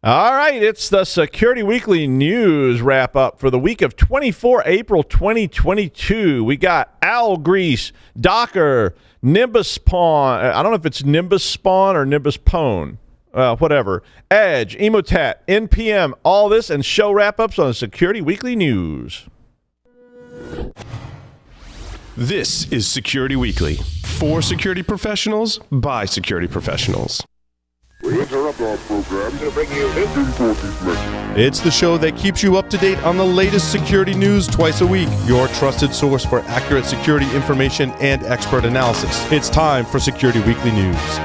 All right, it's the Security Weekly News wrap-up for the week of 24 April 2022. We got Owl Grease, Docker, Nimbuspwn. I don't know if it's Nimbuspwn or Nimbuspwn. Whatever. Edge, Emotet, NPM, all this and show wrap-ups on the Security Weekly News. This is Security Weekly. For security professionals, by security professionals. We interrupt our program to bring you this important message. It's the show that keeps you up to date on the latest security news twice a week. Your trusted source for accurate security information and expert analysis. It's time for Security Weekly News.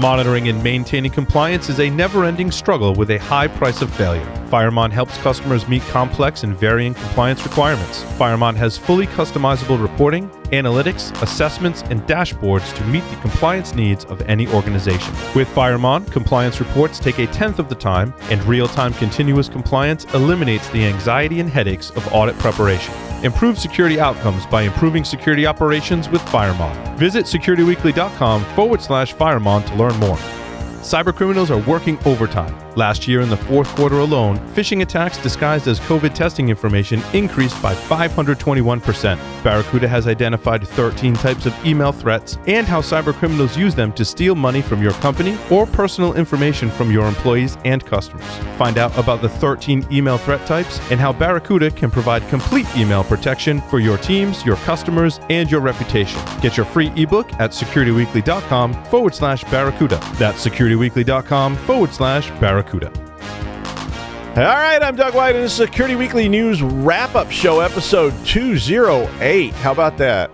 Monitoring and maintaining compliance is a never-ending struggle with a high price of failure. Firemon helps customers meet complex and varying compliance requirements. Firemon has fully customizable reporting, analytics, assessments, and dashboards to meet the compliance needs of any organization. With Firemon, compliance reports take a tenth of the time, and real-time continuous compliance eliminates the anxiety and headaches of audit preparation. Improve security outcomes by improving security operations with Firemon. Visit securityweekly.com/Firemon to learn more. Cybercriminals are working overtime. Last year in the fourth quarter alone, phishing attacks disguised as COVID testing information increased by 521%. Barracuda has identified 13 types of email threats and how cybercriminals use them to steal money from your company or personal information from your employees and customers. Find out about the 13 email threat types and how Barracuda can provide complete email protection for your teams, your customers, and your reputation. Get your free ebook at securityweekly.com/Barracuda. That's securityweekly.com/Barracuda. All right, I'm Doug White, and this is Security Weekly News Wrap-Up Show, episode 208. How about that?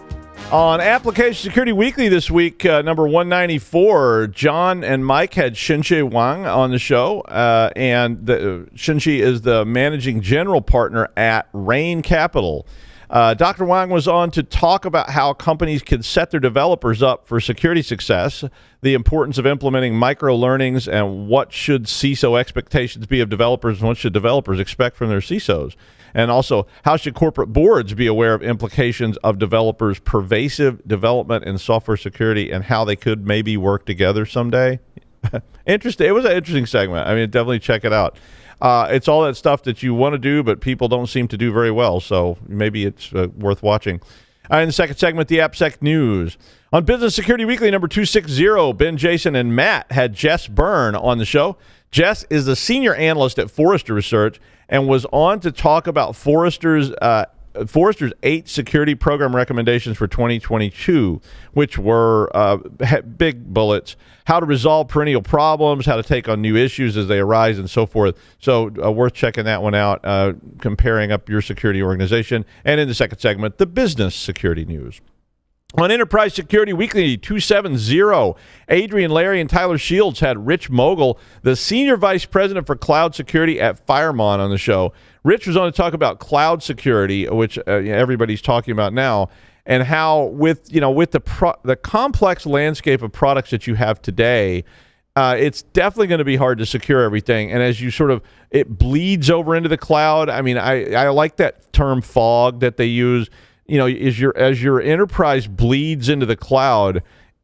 On Application Security Weekly this week, number 194, John and Mike had Xinxi Wang on the show, and Xinxi is the managing general partner at Rain Capital. Dr. Wang was on to talk about how companies can set their developers up for security success, the importance of implementing micro-learnings, and what should CISO expectations be of developers, and what should developers expect from their CISOs. And also, how should corporate boards be aware of implications of developers' pervasive development in software security and how they could maybe work together someday? Interesting. It was an interesting segment. I mean, definitely check it out. It's all that stuff that you want to do, but people don't seem to do very well, so maybe it's worth watching. In the second segment, the AppSec News. On Business Security Weekly, number 260, Ben, Jason, and Matt had Jess Byrne on the show. Jess is the senior analyst at Forrester Research and was on to talk about Forrester's 8 security program recommendations for 2022, which were big bullets: how to resolve perennial problems, how to take on new issues as they arise, and so forth. So worth checking that one out, comparing up your security organization. And in the second segment, the business security news. On Enterprise Security Weekly 270, Adrian, Larry, and Tyler Shields had Rich Mogul, the Senior Vice President for Cloud Security at Firemon, on the show. Rich was on to talk about cloud security, which everybody's talking about now, and how with the complex landscape of products that you have today, it's definitely going to be hard to secure everything. And as you it bleeds over into the cloud. I mean, I like that term fog that they use. As your enterprise bleeds into the cloud,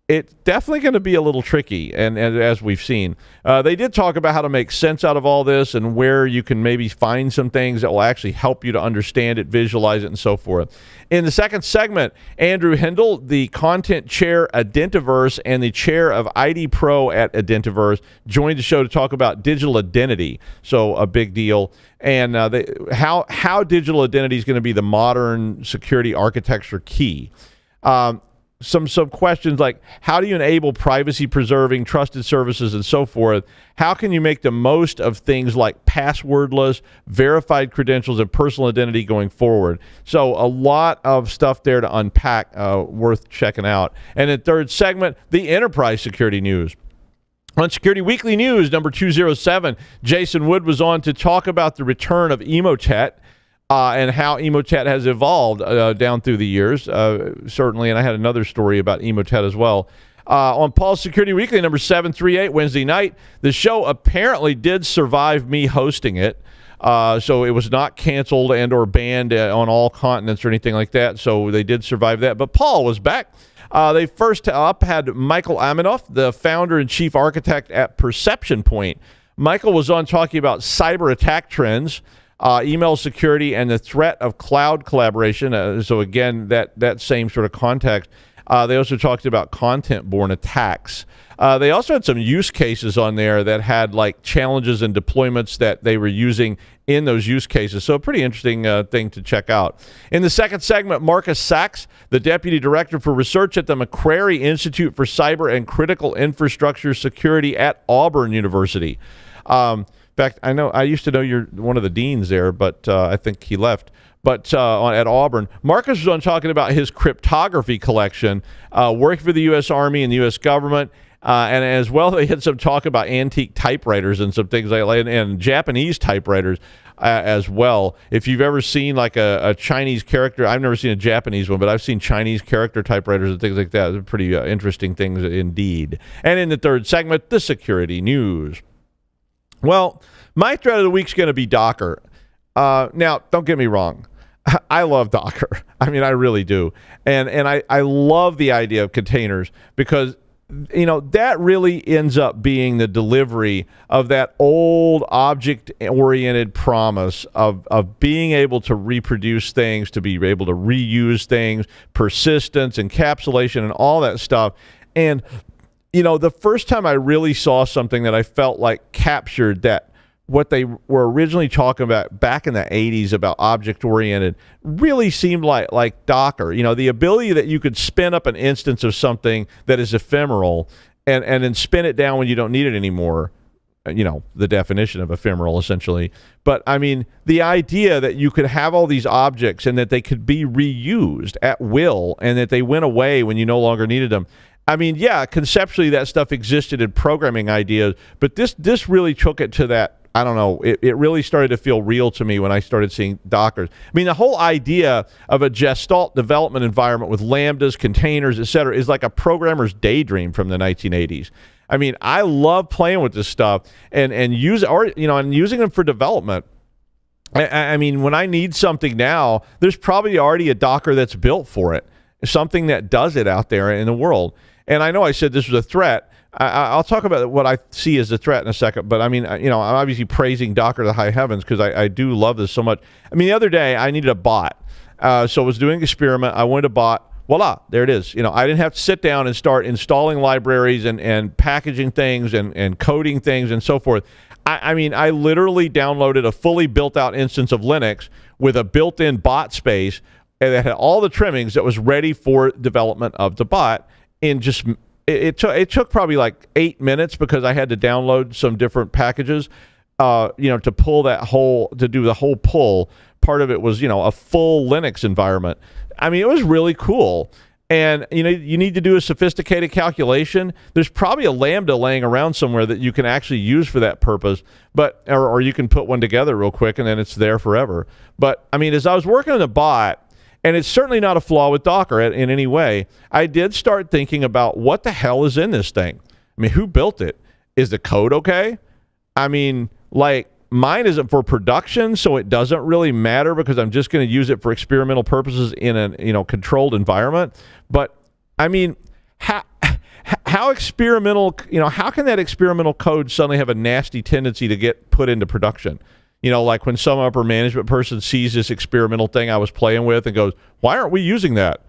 it's definitely going to be a little tricky, and as we've seen. They did talk about how to make sense out of all this and where you can maybe find some things that will actually help you to understand it, visualize it, and so forth. In the second segment, Andrew Hindle, the content chair at Identiverse and the chair of ID Pro at Identiverse, joined the show to talk about digital identity, so a big deal, and how digital identity is going to be the modern security architecture key. Some questions like, how do you enable privacy-preserving trusted services and so forth? How can you make the most of things like passwordless, verified credentials, and personal identity going forward? So a lot of stuff there to unpack, worth checking out. And in the third segment, the enterprise security news. On Security Weekly News, number 207, Jason Wood was on to talk about the return of Emotet, and how Emotet has evolved down through the years, certainly. And I had another story about Emotet as well. On Paul's Security Weekly, number 738, Wednesday night, the show apparently did survive me hosting it. So it was not canceled and or banned on all continents or anything like that. So they did survive that. But Paul was back. They first up had Michael Aminoff, the founder and chief architect at Perception Point. Michael was on talking about cyber attack trends, email security, and the threat of cloud collaboration. So again, that same sort of context. They also talked about content-borne attacks. They also had some use cases on there that had like challenges and deployments that they were using in those use cases. So a pretty interesting thing to check out. In the second segment, Marcus Sachs, the Deputy Director for Research at the McCrary Institute for Cyber and Critical Infrastructure Security at Auburn University. In fact, I used to know you're one of the deans there, but I think he left. But at Auburn, Marcus was on talking about his cryptography collection, working for the U.S. Army and the U.S. government, and as well, they had some talk about antique typewriters and some things like that, and Japanese typewriters as well. If you've ever seen like a Chinese character, I've never seen a Japanese one, but I've seen Chinese character typewriters and things like that. They're pretty interesting things indeed. And in the third segment, the security news. Well, my threat of the week is going to be Docker. Now, don't get me wrong. I love Docker. I mean, I really do. And I love the idea of containers because, you know, that really ends up being the delivery of that old object-oriented promise of being able to reproduce things, to be able to reuse things, persistence, encapsulation, and all that stuff. And, you know, the first time I really saw something that I felt like captured that what they were originally talking about back in the 80s about object-oriented really seemed like Docker. You know, the ability that you could spin up an instance of something that is ephemeral and then spin it down when you don't need it anymore. You know, the definition of ephemeral, essentially. But, I mean, the idea that you could have all these objects and that they could be reused at will and that they went away when you no longer needed them. I mean, yeah, conceptually that stuff existed in programming ideas, but this really took it to that. I don't know. It really started to feel real to me when I started seeing Dockers. I mean, the whole idea of a Gestalt development environment with lambdas, containers, et cetera, is like a programmer's daydream from the 1980s. I mean, I love playing with this stuff and using them for development. I mean, when I need something now, there's probably already a Docker that's built for it, something that does it out there in the world. And I know I said this was a threat. I'll talk about what I see as a threat in a second, but I mean, you know, I'm obviously praising Docker to the high heavens because I do love this so much. I mean, the other day I needed a bot, so I was doing an experiment. I wanted a bot. Voila, there it is. You know, I didn't have to sit down and start installing libraries and packaging things and coding things and so forth. I mean, I literally downloaded a fully built-out instance of Linux with a built-in bot space that had all the trimmings that was ready for development of the bot in just. It took probably like 8 minutes because I had to download some different packages, to do the whole pull. Part of it was, you know, a full Linux environment. I mean, it was really cool. And, you know, you need to do a sophisticated calculation. There's probably a Lambda laying around somewhere that you can actually use for that purpose, but or you can put one together real quick and then it's there forever. But, I mean, as I was working on the bot, and it's certainly not a flaw with Docker in any way, I did start thinking about what the hell is in this thing. I mean, who built it? Is the code okay? I mean, like, mine isn't for production, so it doesn't really matter because I'm just going to use it for experimental purposes in a controlled environment. But, I mean, how experimental, how can that experimental code suddenly have a nasty tendency to get put into production? You know, like when some upper management person sees this experimental thing I was playing with and goes, why aren't we using that?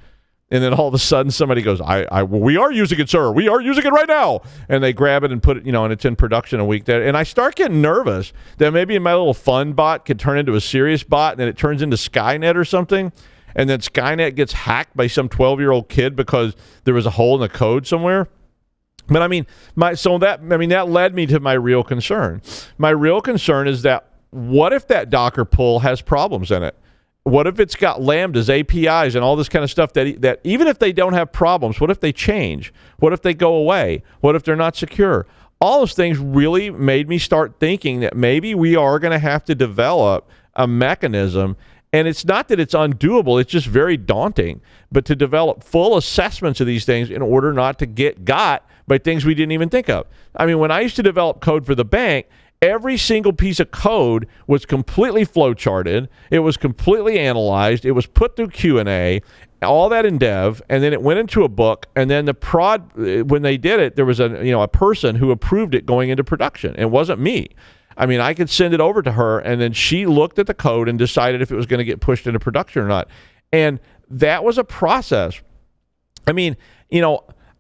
And then all of a sudden somebody goes, we are using it, sir. We are using it right now. And they grab it and put it, and it's in production a week there. And I start getting nervous that maybe my little fun bot could turn into a serious bot and then it turns into Skynet or something. And then Skynet gets hacked by some 12-year-old kid because there was a hole in the code somewhere. But I mean, that led me to my real concern. My real concern is that what if that Docker pull has problems in it? What if it's got lambdas, APIs, and all this kind of stuff that even if they don't have problems, what if they change? What if they go away? What if they're not secure? All those things really made me start thinking that maybe we are going to have to develop a mechanism, and it's not that it's undoable, it's just very daunting, but to develop full assessments of these things in order not to get got by things we didn't even think of. I mean, when I used to develop code for the bank, every single piece of code was completely flowcharted. It was completely analyzed. It was put through Q&A. all that in dev, and then it went into a book, and then the prod, when they did it, there was a person who approved it going into production. It wasn't me. I mean, I could send it over to her, and then she looked at the code and decided if it was going to get pushed into production or not. And that was a process. I mean,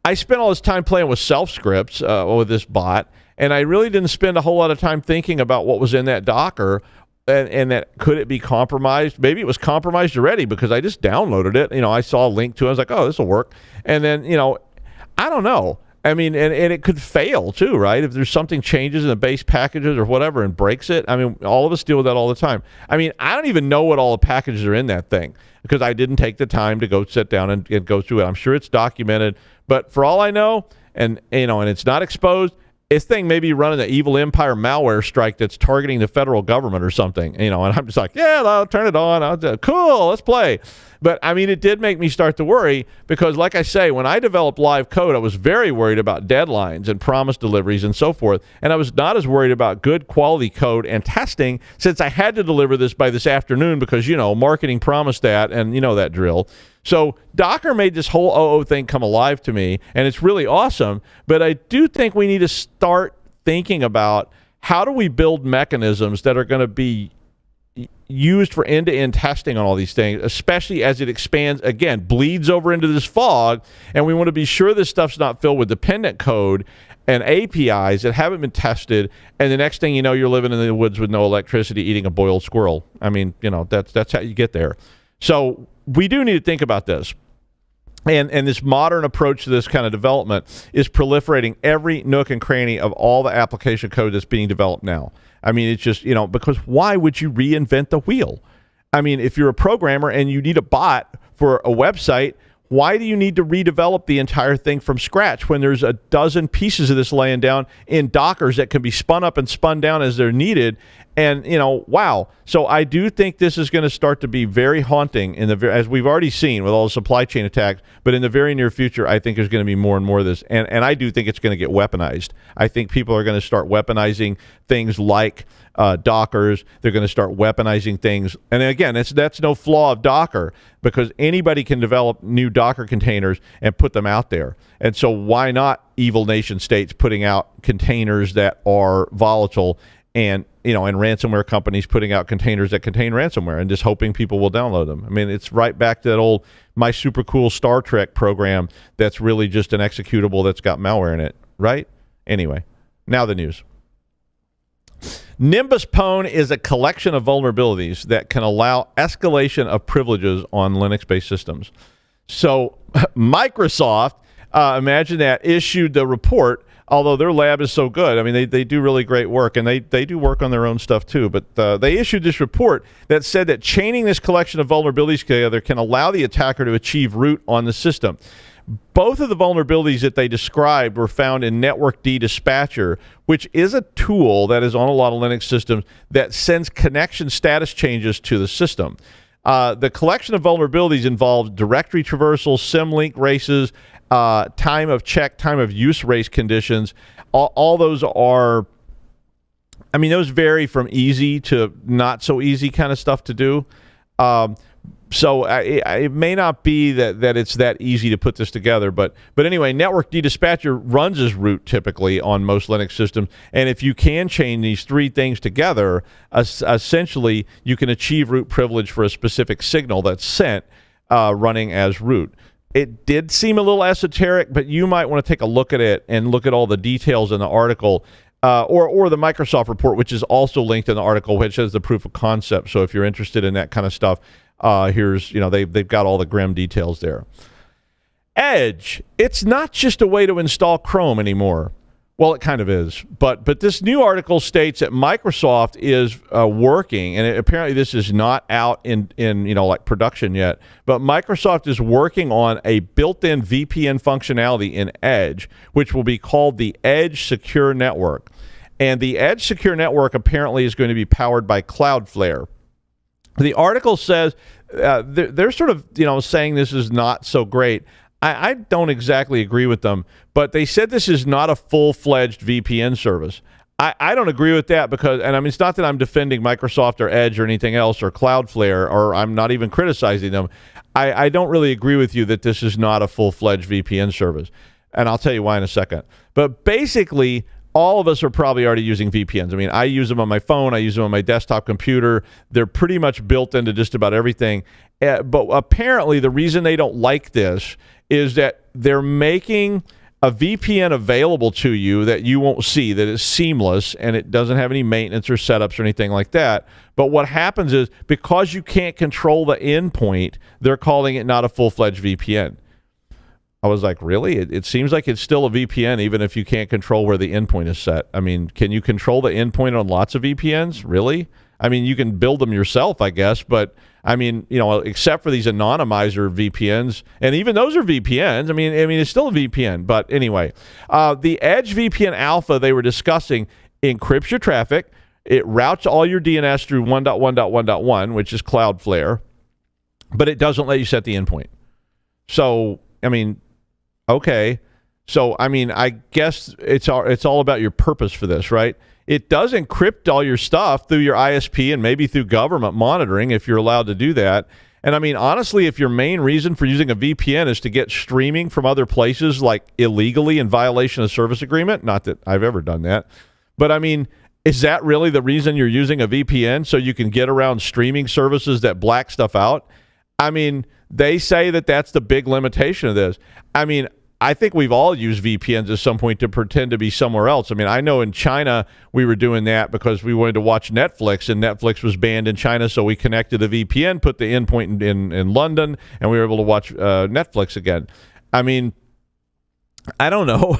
I spent all this time playing with self scripts with this bot, and I really didn't spend a whole lot of time thinking about what was in that Docker and that could it be compromised. Maybe it was compromised already because I just downloaded it. I saw a link to it. I was like, oh, this will work. And then, I don't know. I mean, and it could fail too, right? If there's something changes in the base packages or whatever and breaks it. I mean, all of us deal with that all the time. I mean, I don't even know what all the packages are in that thing because I didn't take the time to go sit down and go through it. I'm sure it's documented, but for all I know, and it's not exposed, this thing may be running the evil empire malware strike that's targeting the federal government or something, and I'm just like, yeah, I'll turn it on. Cool, let's play. But I mean, it did make me start to worry because, like I say, when I developed live code, I was very worried about deadlines and promise deliveries and so forth. And I was not as worried about good quality code and testing since I had to deliver this by this afternoon because, marketing promised that, and that drill. So Docker made this whole OO thing come alive to me, and it's really awesome. But I do think we need to start thinking about how do we build mechanisms that are going to be used for end-to-end testing on all these things, especially as it expands, again, bleeds over into this fog, and we want to be sure this stuff's not filled with dependent code and APIs that haven't been tested, and the next thing you know, you're living in the woods with no electricity eating a boiled squirrel. I mean, that's how you get there. So we do need to think about this. And this modern approach to this kind of development is proliferating every nook and cranny of all the application code that's being developed now. I mean, it's just, because why would you reinvent the wheel? I mean, if you're a programmer and you need a bot for a website, why do you need to redevelop the entire thing from scratch when there's a dozen pieces of this laying down in Dockers that can be spun up and spun down as they're needed? And, wow. So I do think this is going to start to be very haunting as we've already seen with all the supply chain attacks. But in the very near future, I think there's going to be more and more of this. And I do think it's going to get weaponized. I think people are going to start weaponizing things like Dockers. They're going to start weaponizing things. And again, that's no flaw of Docker because anybody can develop new Docker containers and put them out there. And so why not evil nation states putting out containers that are volatile and ransomware companies putting out containers that contain ransomware and just hoping people will download them. I mean, it's right back to that old My Super Cool Star Trek program that's really just an executable that's got malware in it, right? Anyway, now the news. Nimbuspwn is a collection of vulnerabilities that can allow escalation of privileges on Linux-based systems. So Microsoft, imagine that, issued the report. Although their lab is so good. I mean, they do really great work, and they do work on their own stuff too. But they issued this report that said that chaining this collection of vulnerabilities together can allow the attacker to achieve root on the system. Both of the vulnerabilities that they described were found in Network D Dispatcher, which is a tool that is on a lot of Linux systems that sends connection status changes to the system. The collection of vulnerabilities involves directory traversal, symlink races, time of check, time of use race conditions. All those are, I mean, those vary from easy to not so easy kind of stuff to do. So it may not be that it's that easy to put this together, but anyway, Network D Dispatcher runs as root typically on most Linux systems, and if you can chain these three things together, essentially you can achieve root privilege for a specific signal that's sent running as root. It did seem a little esoteric, but you might want to take a look at it and look at all the details in the article, or the Microsoft report, which is also linked in the article, which has the proof of concept. So if you're interested in that kind of stuff, here's, they've got all the grim details there. Edge, it's not just a way to install Chrome anymore. Well, it kind of is, but this new article states that Microsoft is working, and apparently this is not out in like production yet, but Microsoft is working on a built-in VPN functionality in Edge, which will be called the Edge Secure Network. And the Edge Secure Network apparently is going to be powered by Cloudflare. The article says they're sort of saying this is not so great. I don't exactly agree with them, but they said this is not a full-fledged VPN service. I don't agree with that because, and I mean, it's not that I'm defending Microsoft or Edge or anything else or Cloudflare, or I'm not even criticizing them. I don't really agree with you that this is not a full-fledged VPN service. And I'll tell you why in a second. But basically, all of us are probably already using VPNs. I mean, I use them on my phone. I use them on my desktop computer. They're pretty much built into just about everything. But apparently, the reason they don't like this is that they're making a VPN available to you that you won't see, that is seamless, and it doesn't have any maintenance or setups or anything like that. But what happens is, because you can't control the endpoint, they're calling it not a full-fledged VPN. I was like, really? It seems like it's still a VPN, even if you can't control where the endpoint is set. I mean, can you control the endpoint on lots of VPNs? Really? I mean, you can build them yourself, I guess, but I mean, you know, except for these anonymizer VPNs, and even those are VPNs. I mean, it's still a VPN. But anyway, the Edge VPN Alpha they were discussing encrypts your traffic. It routes all your DNS through 1.1.1.1, which is Cloudflare, but it doesn't let you set the endpoint. So, I mean, okay. So, I mean, I guess it's all about your purpose for this, right? It does encrypt all your stuff through your ISP and maybe through government monitoring if you're allowed to do that. And I mean, honestly, if your main reason for using a VPN is to get streaming from other places, like illegally in violation of service agreement, not that I've ever done that, but I mean, is that really the reason you're using a VPN, so you can get around streaming services that black stuff out? I mean, they say that that's the big limitation of this. I mean, I think we've all used VPNs at some point to pretend to be somewhere else. I mean, I know in China we were doing that because we wanted to watch Netflix, and Netflix was banned in China, so we connected a VPN, put the endpoint in London, and we were able to watch Netflix again. I mean, I don't know.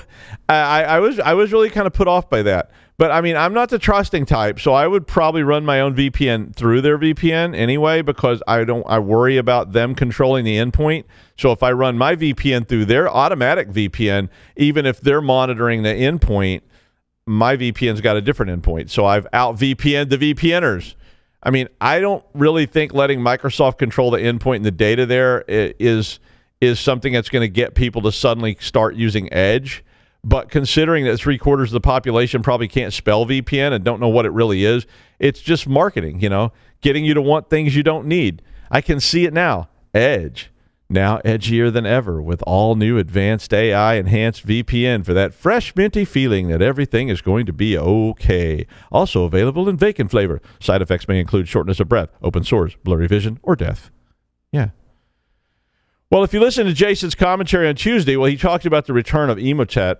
I was really kind of put off by that. But I mean, I'm not the trusting type, so I would probably run my own VPN through their VPN anyway, because I worry about them controlling the endpoint. So if I run my VPN through their automatic VPN, even if they're monitoring the endpoint, my VPN's got a different endpoint. So I've out VPN'd the VPNers. I mean, I don't really think letting Microsoft control the endpoint and the data there is something that's going to get people to suddenly start using Edge. But considering that 3/4 of the population probably can't spell VPN and don't know what it really is, it's just marketing, you know, getting you to want things you don't need. I can see it now. Edge, now edgier than ever with all new advanced AI enhanced VPN for that fresh, minty feeling that everything is going to be okay. Also available in vacant flavor. Side effects may include shortness of breath, open sores, blurry vision, or death. Yeah. Well, if you listen to Jason's commentary on Tuesday, well, he talked about the return of Emotet.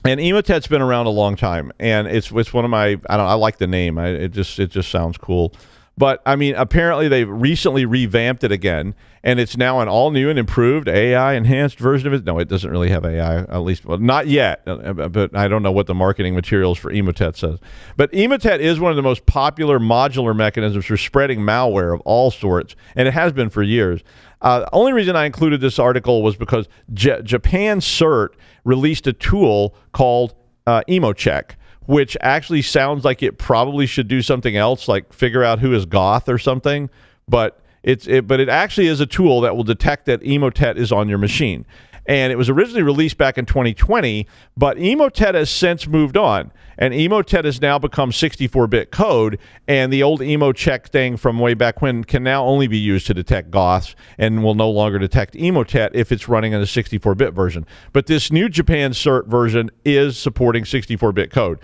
And Emotet's been around a long time, and it's one of my, I like the name. It just sounds cool. But I mean, apparently they've recently revamped it again, and it's now an all new and improved AI enhanced version of it. No, it doesn't really have AI, at least, well, not yet. But I don't know what the marketing materials for Emotet says. But Emotet is one of the most popular modular mechanisms for spreading malware of all sorts, and it has been for years. The only reason I included this article was because Japan CERT released a tool called Emocheck, which actually sounds like it probably should do something else, like figure out who is goth or something. But it actually is a tool that will detect that Emotet is on your machine. And it was originally released back in 2020, but Emotet has since moved on. And Emotet has now become 64-bit code, and the old Emocheck thing from way back when can now only be used to detect goths and will no longer detect Emotet if it's running in a 64-bit version. But this new Japan CERT version is supporting 64-bit code.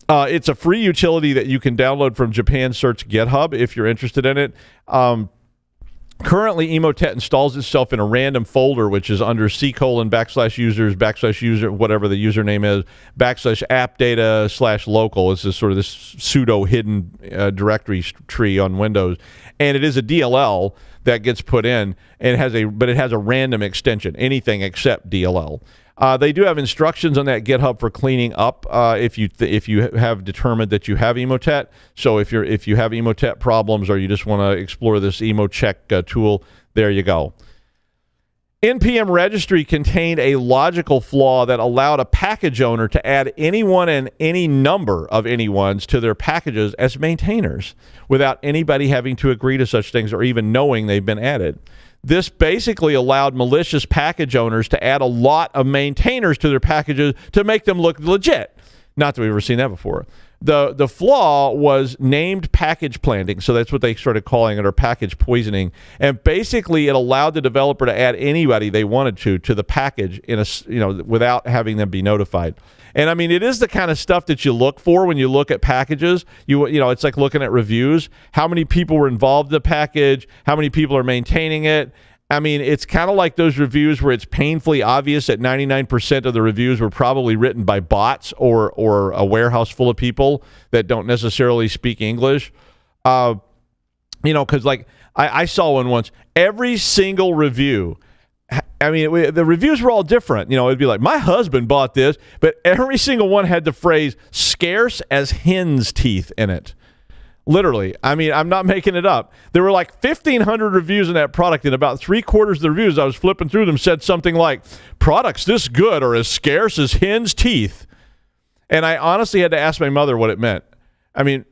It's a free utility that you can download from Japan CERT's GitHub if you're interested in it. Currently, Emotet installs itself in a random folder, which is under C:\users/user, whatever the username is, /appdata/local. It's this sort of this pseudo hidden directory tree on Windows. And it is a DLL that gets put in, and it has a random extension, anything except DLL. They do have instructions on that GitHub for cleaning up if you have determined that you have Emotet. So if you have Emotet problems or you just want to explore this Emocheck tool, there you go. NPM registry contained a logical flaw that allowed a package owner to add anyone and any number of anyones to their packages as maintainers without anybody having to agree to such things or even knowing they've been added. This basically allowed malicious package owners to add a lot of maintainers to their packages to make them look legit. Not that we've ever seen that before. The flaw was named package planting, so that's what they started calling it, or package poisoning. And basically, it allowed the developer to add anybody they wanted to the package without having them be notified. And I mean, it is the kind of stuff that you look for when you look at packages. It's like looking at reviews. How many people were involved in the package? How many people are maintaining it? I mean, it's kind of like those reviews where it's painfully obvious that 99% of the reviews were probably written by bots or a warehouse full of people that don't necessarily speak English. Because like I saw one once. Every single review, I mean, the reviews were all different. It'd be like, my husband bought this, but every single one had the phrase "scarce as hen's teeth" in it. Literally. I mean, I'm not making it up. There were like 1,500 reviews in that product, and about 3/4 of the reviews, I was flipping through them, said something like, products this good are as scarce as hen's teeth. And I honestly had to ask my mother what it meant. I mean,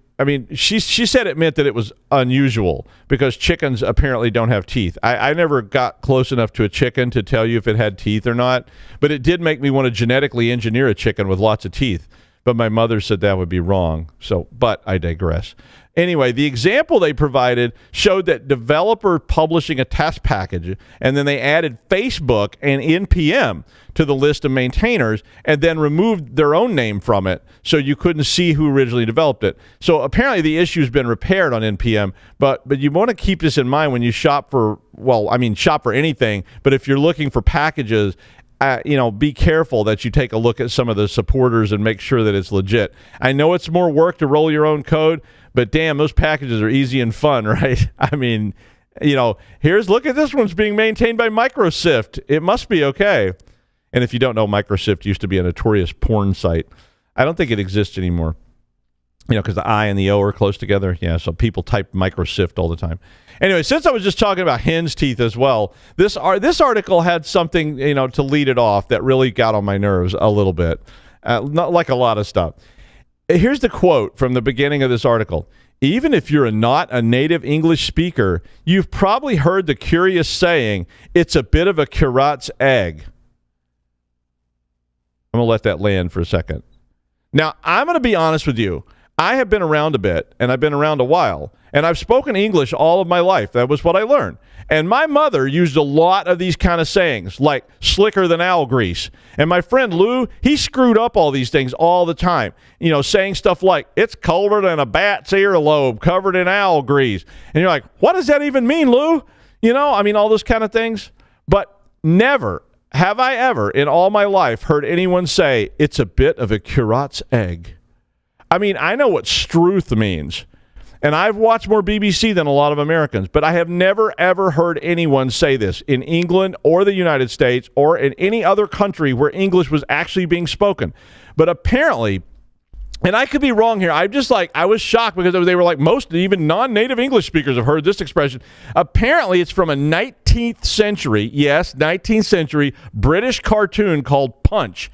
she said it meant that it was unusual because chickens apparently don't have teeth. I never got close enough to a chicken to tell you if it had teeth or not, but it did make me want to genetically engineer a chicken with lots of teeth. But my mother said that would be wrong. But I digress. Anyway, the example they provided showed that developer publishing a test package, and then they added Facebook and NPM to the list of maintainers, and then removed their own name from it, so you couldn't see who originally developed it. So apparently the issue's been repaired on NPM, but you want to keep this in mind when you shop for anything, but if you're looking for packages, be careful that you take a look at some of the supporters and make sure that it's legit. I know it's more work to roll your own code, but damn, those packages are easy and fun, right? I mean, look at this one's being maintained by Microsift. It must be okay. And if you don't know, Microsift used to be a notorious porn site. I don't think it exists anymore. Because the I and the O are close together. Yeah, so people type Microsift all the time. Anyway, since I was just talking about hen's teeth as well, this article had something, to lead it off that really got on my nerves a little bit. Not like a lot of stuff. Here's the quote from the beginning of this article. Even if you're not a native English speaker, you've probably heard the curious saying, it's a bit of a curate's egg. I'm going to let that land for a second. Now, I'm going to be honest with you. I have been around a bit, and I've been around a while, and I've spoken English all of my life. That was what I learned. And my mother used a lot of these kind of sayings, like slicker than owl grease. And my friend Lou, he screwed up all these things all the time, saying stuff like, it's colder than a bat's earlobe covered in owl grease. And you're like, what does that even mean, Lou? All those kind of things. But never have I ever in all my life heard anyone say, it's a bit of a curate's egg. I know what struth means, and I've watched more BBC than a lot of Americans, but I have never, ever heard anyone say this in England or the United States or in any other country where English was actually being spoken. But apparently, and I could be wrong here, I was shocked because they were like, most even non-native English speakers have heard this expression. Apparently, it's from a 19th century, yes, 19th century British cartoon called Punch.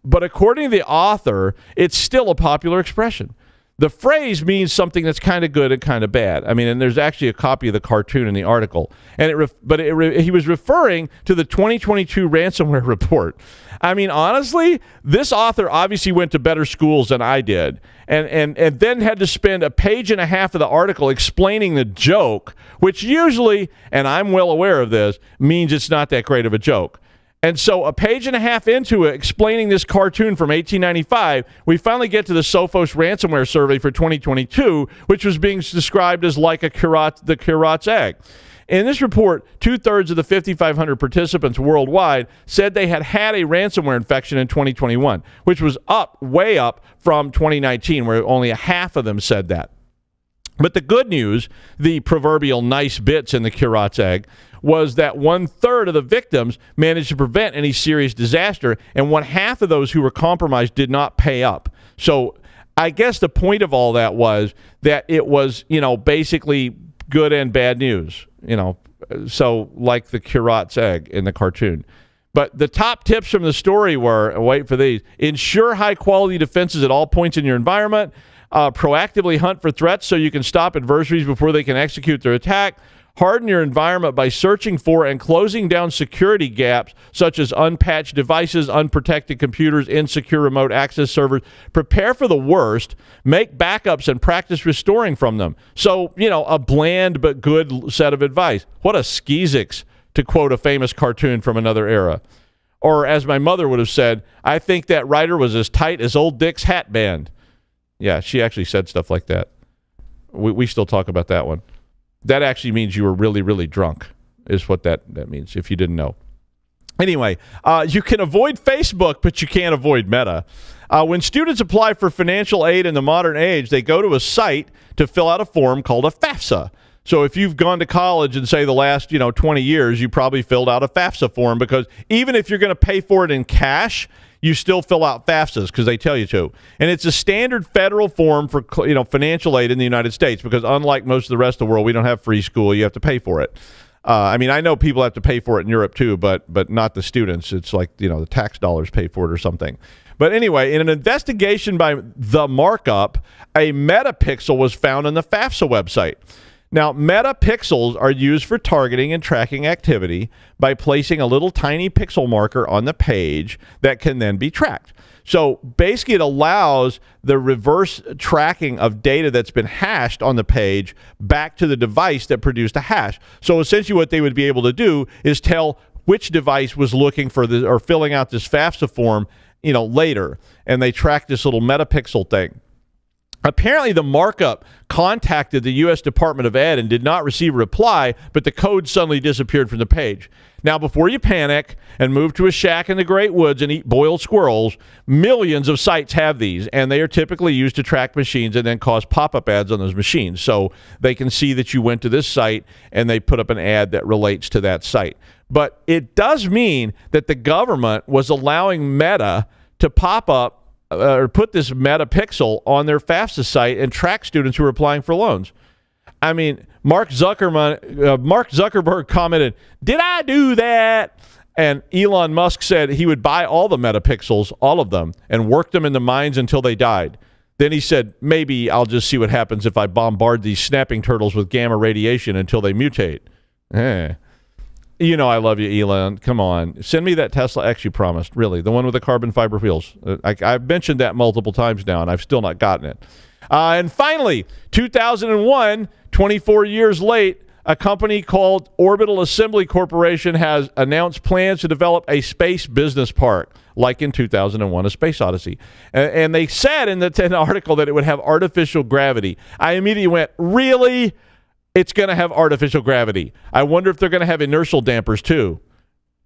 But according to the author, it's still a popular expression. The phrase means something that's kind of good and kind of bad. And there's actually a copy of the cartoon in the article. And he was referring to the 2022 ransomware report. Honestly, this author obviously went to better schools than I did, and then had to spend a page and a half of the article explaining the joke, which usually, and I'm well aware of this, means it's not that great of a joke. And so a page and a half into it, explaining this cartoon from 1895, we finally get to the Sophos ransomware survey for 2022, which was being described as like the curate's egg. In this report, 2/3 of the 5,500 participants worldwide said they had a ransomware infection in 2021, which was way up from 2019, where only a half of them said that. But the good news, the proverbial nice bits in the curate's egg, was that 1/3 of the victims managed to prevent any serious disaster, and 1/2 of those who were compromised did not pay up. So I guess the point of all that was that it was, basically good and bad news, so like the curate's egg in the cartoon. But the top tips from the story were, wait for these, ensure high-quality defenses at all points in your environment, proactively hunt for threats so you can stop adversaries before they can execute their attack, Harden your environment by searching for and closing down security gaps such as unpatched devices, unprotected computers, insecure remote access servers. Prepare for the worst. Make backups and practice restoring from them. So, a bland but good set of advice. What a skeezix, to quote a famous cartoon from another era. Or as my mother would have said, I think that writer was as tight as old Dick's hat band. Yeah, she actually said stuff like that. We still talk about that one. That actually means you were really, really drunk, is what that means, if you didn't know. Anyway, you can avoid Facebook, but you can't avoid Meta. When students apply for financial aid in the modern age, they go to a site to fill out a form called a FAFSA. So if you've gone to college and say the last 20 years, you probably filled out a FAFSA form, because even if you're going to pay for it in cash, you still fill out FAFSAs because they tell you to. And it's a standard federal form for financial aid in the United States, because unlike most of the rest of the world, we don't have free school. You have to pay for it. I know people have to pay for it in Europe too, but not the students. It's like, the tax dollars pay for it or something. But anyway, in an investigation by The Markup, a metapixel was found on the FAFSA website. Now, metapixels are used for targeting and tracking activity by placing a little tiny pixel marker on the page that can then be tracked. So basically, it allows the reverse tracking of data that's been hashed on the page back to the device that produced a hash. So essentially what they would be able to do is tell which device was looking for or filling out this FAFSA form, later. And they track this little metapixel thing. Apparently, the Markup contacted the U.S. Department of Ed and did not receive a reply, but the code suddenly disappeared from the page. Now, before you panic and move to a shack in the Great Woods and eat boiled squirrels, millions of sites have these, and they are typically used to track machines and then cause pop-up ads on those machines. So they can see that you went to this site, and they put up an ad that relates to that site. But it does mean that the government was allowing Meta to pop up or put this metapixel on their FAFSA site and track students who are applying for loans. I mean, Mark Zuckerberg commented, "Did I do that?" And Elon Musk said he would buy all the metapixels, all of them, and work them in the mines until they died. Then he said, maybe I'll just see what happens if I bombard these snapping turtles with gamma radiation until they mutate. I love you, Elon. Come on. Send me that Tesla X you promised, really. The one with the carbon fiber wheels. I've mentioned that multiple times now, and I've still not gotten it. And finally, 2001, 24 years late, a company called Orbital Assembly Corporation has announced plans to develop a space business park, like in 2001, A Space Odyssey. And they said in the article that it would have artificial gravity. I immediately went, really? It's going to have artificial gravity. I wonder if they're going to have inertial dampers too.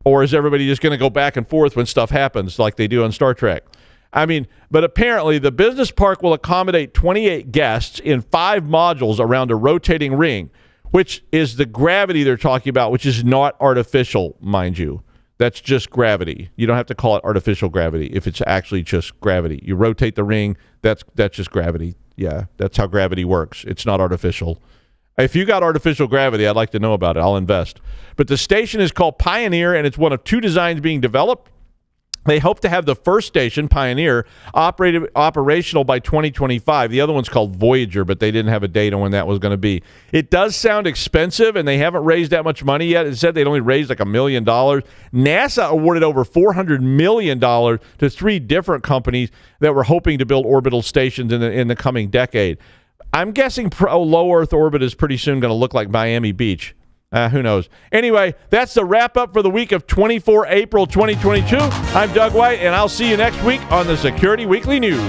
Or is everybody just going to go back and forth when stuff happens like they do on Star Trek? But apparently the business park will accommodate 28 guests in 5 modules around a rotating ring, which is the gravity they're talking about, which is not artificial, mind you. That's just gravity. You don't have to call it artificial gravity if it's actually just gravity. You rotate the ring, that's just gravity. Yeah, that's how gravity works. It's not artificial. If you got artificial gravity, I'd like to know about it. I'll invest. But the station is called Pioneer, and it's one of 2 designs being developed. They hope to have the first station, Pioneer, operational by 2025. The other one's called Voyager, but they didn't have a date on when that was going to be. It does sound expensive, and they haven't raised that much money yet. It said they'd only raised like $1 million. NASA awarded over $400 million to 3 different companies that were hoping to build orbital stations in the coming decade. I'm guessing low Earth orbit is pretty soon going to look like Miami Beach. Who knows? Anyway, that's the wrap-up for the week of 24 April 2022. I'm Doug White, and I'll see you next week on the Security Weekly News.